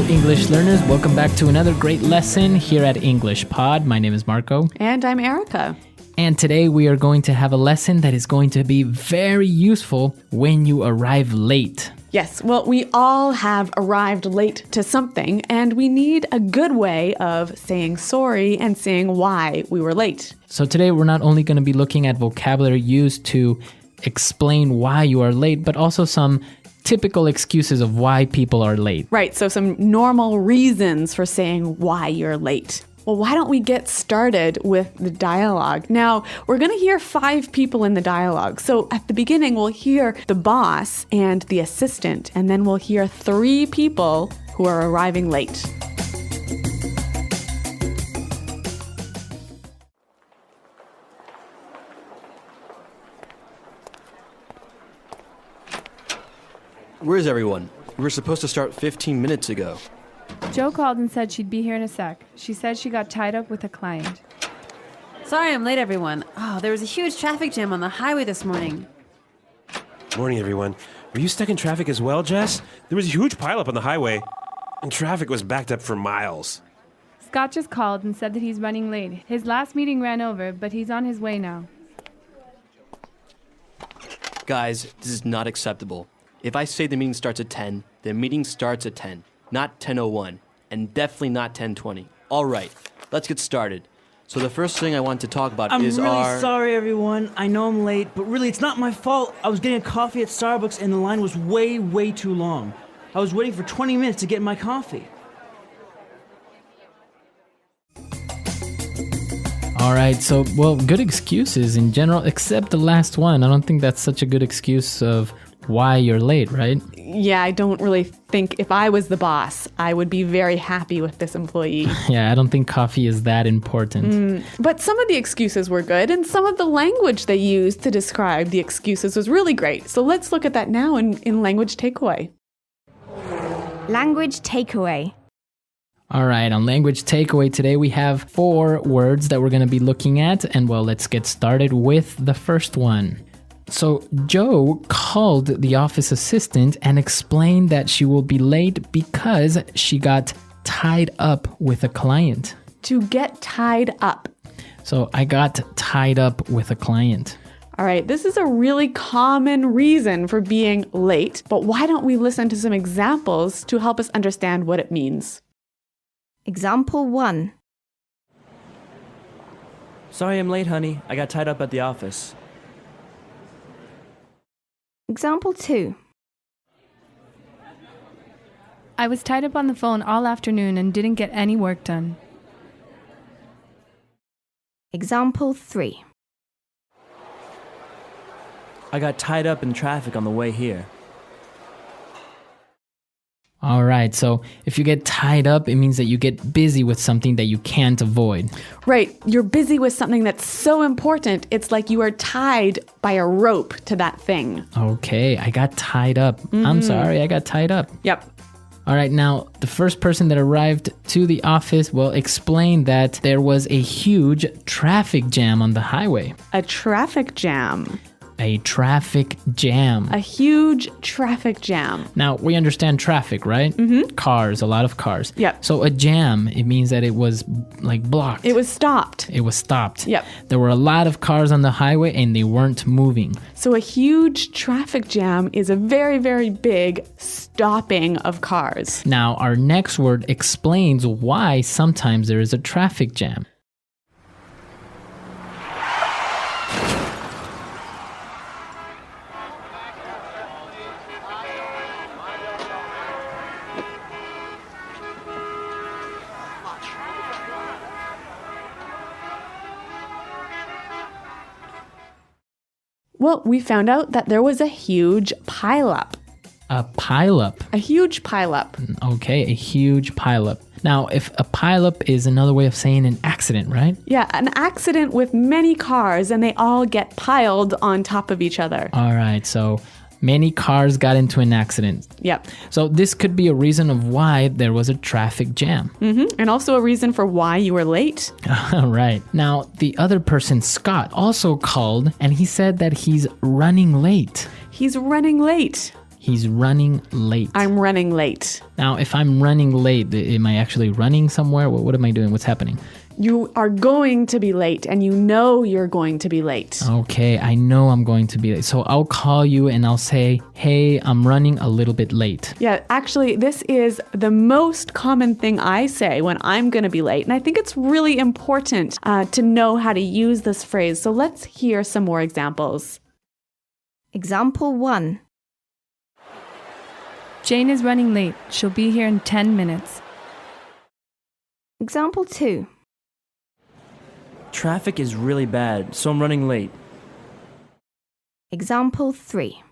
English learners. Welcome back to another great lesson here at English Pod. My name is Marco. And I'm Erica. And today we are going to have a lesson that is going to be very useful when you arrive late. Yes, well, we all have arrived late to something, and we need a good way of saying sorry and saying why we were late. So today we're not only going to be looking at vocabulary used to explain why you are late, but also some typical excuses of why people are late. Right, so some normal reasons for saying why you're late. Well, why don't we get started with the dialogue? Now, we're going to hear 5 people in the dialogue. So at the beginning, we'll hear the boss and the assistant, and then we'll hear 3 people who are arriving late. Where's everyone? We were supposed to start 15 minutes ago. Jo called and said she'd be here in a sec. She said she got tied up with a client. Sorry I'm late, everyone. Oh, there was a huge traffic jam on the highway this morning. Morning, everyone. Were you stuck in traffic as well, Jess? There was a huge pileup on the highway, and traffic was backed up for miles. Scott just called and said that he's running late. His last meeting ran over, but he's on his way now. Guys, this is not acceptable. If I say the meeting starts at 10, the meeting starts at 10, not 10:01, and definitely not 10:20. All right, let's get started. So the first thing I want to talk about is I'm really sorry, everyone. I know I'm late, but really, it's not my fault. I was getting a coffee at Starbucks, and the line was way too long. I was waiting for 20 minutes to get my coffee. All right, so, good excuses in general, except the last one. I don't think that's such a good excuse of why you're late, right? Yeah, I don't really think if I was the boss, I would be very happy with this employee. Yeah, I don't think coffee is that important. But some of the excuses were good, and some of the language they used to describe the excuses was really great. So let's look at that now in language takeaway. Language takeaway. All right, on language takeaway today, we have 4 words that we're going to be looking at. And let's get started with the first one. So Jo called the office assistant and explained that she will be late because she got tied up with a client. To get tied up. So I got tied up with a client. All right, this is a really common reason for being late, but why don't we listen to some examples to help us understand what it means? Example 1. Sorry I'm late, honey. I got tied up at the office. Example 2. I was tied up on the phone all afternoon and didn't get any work done. Example 3. I got tied up in traffic on the way here. All right, so if you get tied up, it means that you get busy with something that you can't avoid. Right, you're busy with something that's so important, it's like you are tied by a rope to that thing. Okay, I got tied up. I'm sorry, I got tied up. Yep. All right, now the first person that arrived to the office explained that there was a huge traffic jam on the highway. A traffic jam. A traffic jam. A huge traffic jam. Now, we understand traffic, right? Mm-hmm. Cars, a lot of cars. Yep. So a jam, it means that it was blocked. It was stopped. It was stopped. Yep. There were a lot of cars on the highway and they weren't moving. So a huge traffic jam is a very big stopping of cars. Now, our next word explains why sometimes there is a traffic jam. Well, we found out that there was a huge pileup. A pileup. A huge pileup. Okay, a huge pileup. Now, if a pileup is another way of saying an accident, right? Yeah, an accident with many cars and they all get piled on top of each other. All right, so many cars got into an accident. Yep. So this could be a reason of why there was a traffic jam. And also a reason for why you were late. Right. Now, the other person, Scott, also called and he said that he's running late. He's running late. He's running late. I'm running late. Now, if I'm running late, am I actually running somewhere? What am I doing? What's happening? You are going to be late, and you know you're going to be late. Okay, I know I'm going to be late. So I'll call you and I'll say, hey, I'm running a little bit late. Yeah, actually, this is the most common thing I say when I'm going to be late. And I think it's really important to know how to use this phrase. So let's hear some more examples. Example 1. Jane is running late. She'll be here in 10 minutes. Example 2. Traffic is really bad, so I'm running late. Example 3.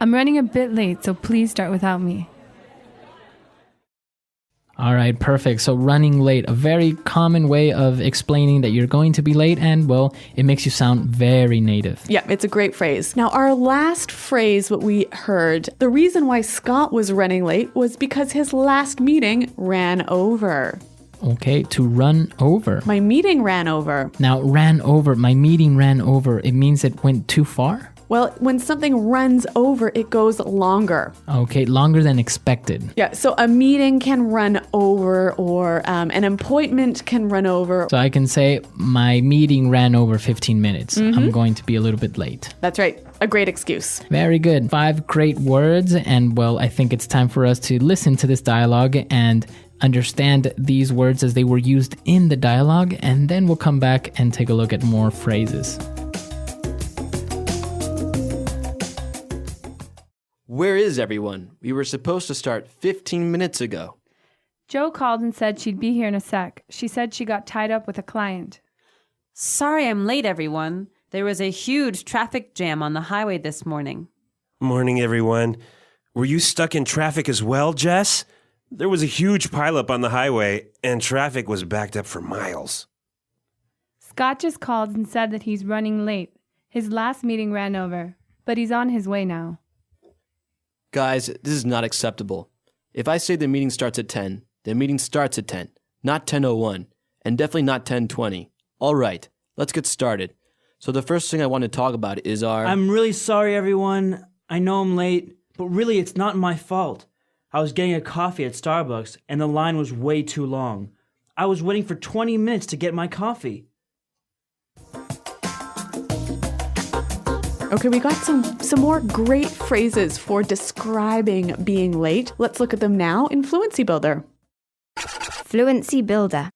I'm running a bit late, so please start without me. All right, perfect. So running late, a very common way of explaining that you're going to be late, and well, it makes you sound very native. Yeah, it's a great phrase. Now, our last phrase, what we heard, the reason why Scott was running late was because his last meeting ran over. Okay, to run over. My meeting ran over. Now, ran over, my meeting ran over, it means it went too far? Well, when something runs over, it goes longer. Okay, longer than expected. Yeah, so a meeting can run over, or an appointment can run over. So I can say, my meeting ran over 15 minutes. I'm going to be a little bit late. That's right, a great excuse. Very good. 5 great words, and well, I think it's time for us to listen to this dialogue and understand these words as they were used in the dialogue, and then we'll come back and take a look at more phrases. Where is everyone? We were supposed to start 15 minutes ago. Joe called and said she'd be here in a sec. She said she got tied up with a client. Sorry I'm late, everyone. There was a huge traffic jam on the highway this morning. Morning, everyone. Were you stuck in traffic as well, Jess? There was a huge pileup on the highway, and traffic was backed up for miles. Scott just called and said that he's running late. His last meeting ran over, but he's on his way now. Guys, this is not acceptable. If I say the meeting starts at 10, the meeting starts at 10, not 10:01, and definitely not 10:20. All right, let's get started. So the first thing I want to talk about is our... I'm really sorry, everyone. I know I'm late, but really it's not my fault. I was getting a coffee at Starbucks, and the line was way too long. I was waiting for 20 minutes to get my coffee. Okay, we got some more great phrases for describing being late. Let's look at them now in Fluency Builder. Fluency Builder.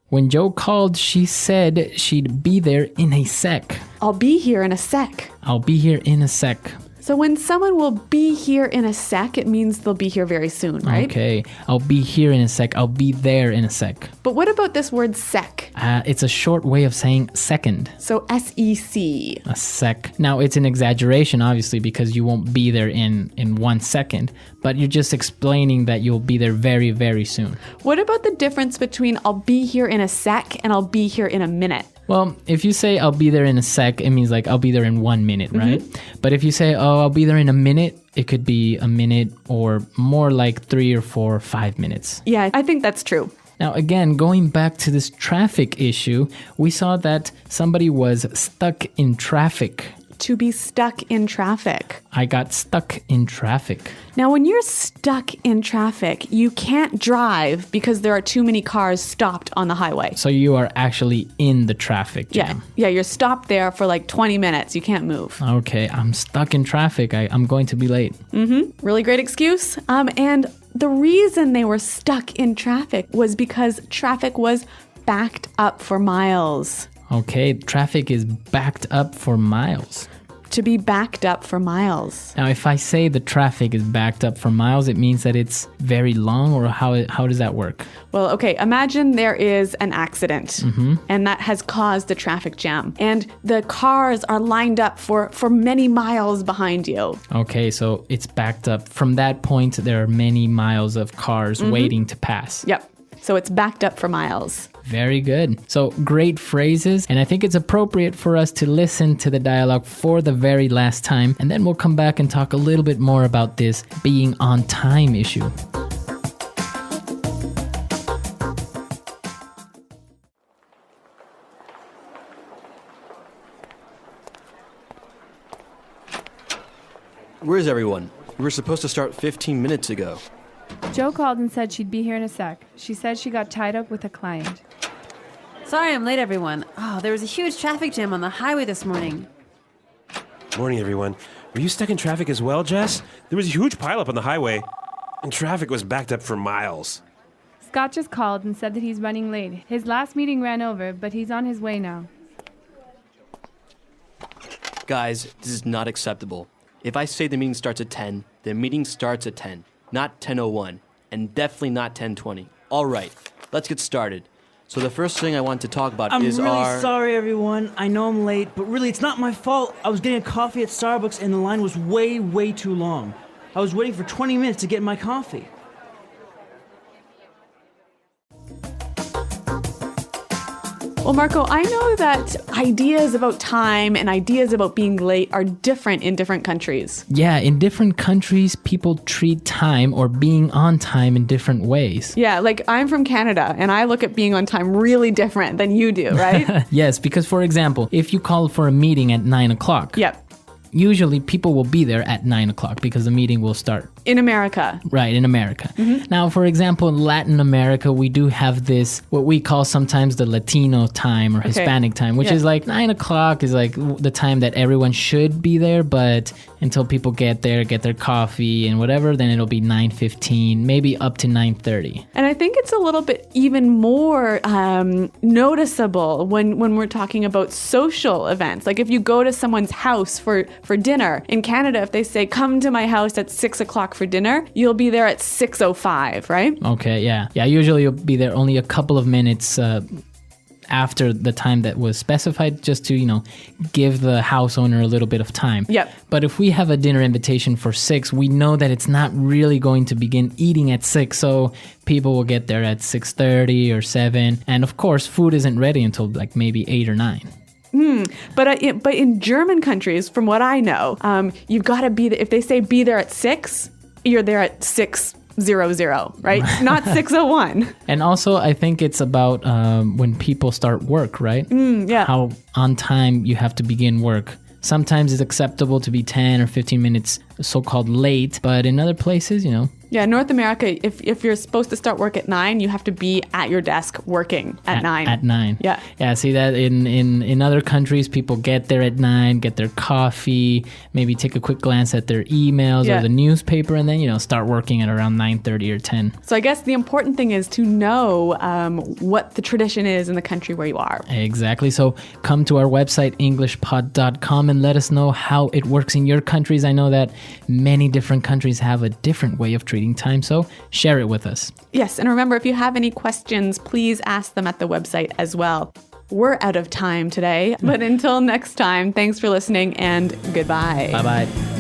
When Joe called, she said she'd be there in a sec. I'll be here in a sec. I'll be here in a sec. So when someone will be here in a sec, it means they'll be here very soon, right? Okay, I'll be here in a sec. I'll be there in a sec. But what about this word sec? It's a short way of saying second. So S-E-C. A sec. Now, it's an exaggeration, obviously, because you won't be there in 1 second, but you're just explaining that you'll be there very, very soon. What about the difference between I'll be here in a sec and I'll be here in a minute? Well, if you say I'll be there in a sec, it means like I'll be there in 1 minute, right? But if you say, oh, I'll be there in a minute, it could be a minute or more like 3 or 4 or 5 minutes. Yeah, I think that's true. Now, again, going back to this traffic issue, we saw that somebody was stuck in traffic. To be stuck in traffic. I got stuck in traffic. Now, when you're stuck in traffic, you can't drive because there are too many cars stopped on the highway. So you are actually in the traffic jam. Yeah, you're stopped there for like 20 minutes. You can't move. Okay, I'm stuck in traffic. I'm going to be late. Really great excuse. And the reason they were stuck in traffic was because traffic was backed up for miles. Okay, traffic is backed up for miles. To be backed up for miles. Now, if I say the traffic is backed up for miles, it means that it's very long, or how does that work? Well, okay, imagine there is an accident and that has caused a traffic jam and the cars are lined up for many miles behind you. Okay, so it's backed up. From that point, there are many miles of cars waiting to pass. Yep. So it's backed up for miles. Very good. So great phrases. And I think it's appropriate for us to listen to the dialogue for the very last time. And then we'll come back and talk a little bit more about this being on time issue. Where is everyone? We were supposed to start 15 minutes ago. Joe called and said she'd be here in a sec. She said she got tied up with a client. Sorry I'm late, everyone. Oh, there was a huge traffic jam on the highway this morning. Morning, everyone. Were you stuck in traffic as well, Jess? There was a huge pileup on the highway, and traffic was backed up for miles. Scott just called and said that he's running late. His last meeting ran over, but he's on his way now. Guys, this is not acceptable. If I say the meeting starts at 10, the meeting starts at 10, not 10:01, and definitely not 10:20. All right, let's get started. So the first thing I want to talk about I'm is really our... sorry, everyone. I know I'm late, but really, it's not my fault. I was getting a coffee at Starbucks, and the line was way too long. I was waiting for 20 minutes to get my coffee. Well, Marco, I know that ideas about time and ideas about being late are different in different countries. Yeah, in different countries, people treat time or being on time in different ways. Yeah, like I'm from Canada and I look at being on time really different than you do, right? Yes, because for example, if you call for a meeting at 9 o'clock, Yep. usually people will be there at 9 o'clock because the meeting will start. In America. Right, in America. Now, for example, in Latin America, we do have this, what we call sometimes the Latino time or Hispanic time, which is like 9 o'clock is like the time that everyone should be there, but until people get there, get their coffee and whatever, then it'll be 9:15, maybe up to 9:30. And I think it's a little bit even more noticeable when we're talking about social events. Like if you go to someone's house for dinner, in Canada, if they say, come to my house at 6 o'clock for dinner, you'll be there at 6:05, right? Okay, yeah. Yeah, usually you'll be there only a couple of minutes after the time that was specified, just to, give the house owner a little bit of time. Yep. But if we have a dinner invitation for 6, we know that it's not really going to begin eating at 6, so people will get there at 6:30 or 7. And of course, food isn't ready until like maybe 8 or 9. But in German countries, from what I know, you've got to be there. If they say be there at 6, you're there at 6:00, right? Not 6:01. And also, I think it's about when people start work, right? Yeah. How on time you have to begin work. Sometimes it's acceptable to be 10 or 15 minutes so-called late, but in other places, Yeah, North America, if you're supposed to start work at 9, you have to be at your desk working at 9. At 9. Yeah. Yeah, see that in other countries, people get there at 9, get their coffee, maybe take a quick glance at their emails Yeah. or the newspaper, and then, start working at around 9:30 or 10. So I guess the important thing is to know what the tradition is in the country where you are. Exactly. So come to our website, englishpod.com, and let us know how it works in your countries. I know that many different countries have a different way of treating time, so share it with us. Yes, and remember, if you have any questions, please ask them at the website as well. We're out of time today, but until next time, thanks for listening and goodbye. Bye-bye.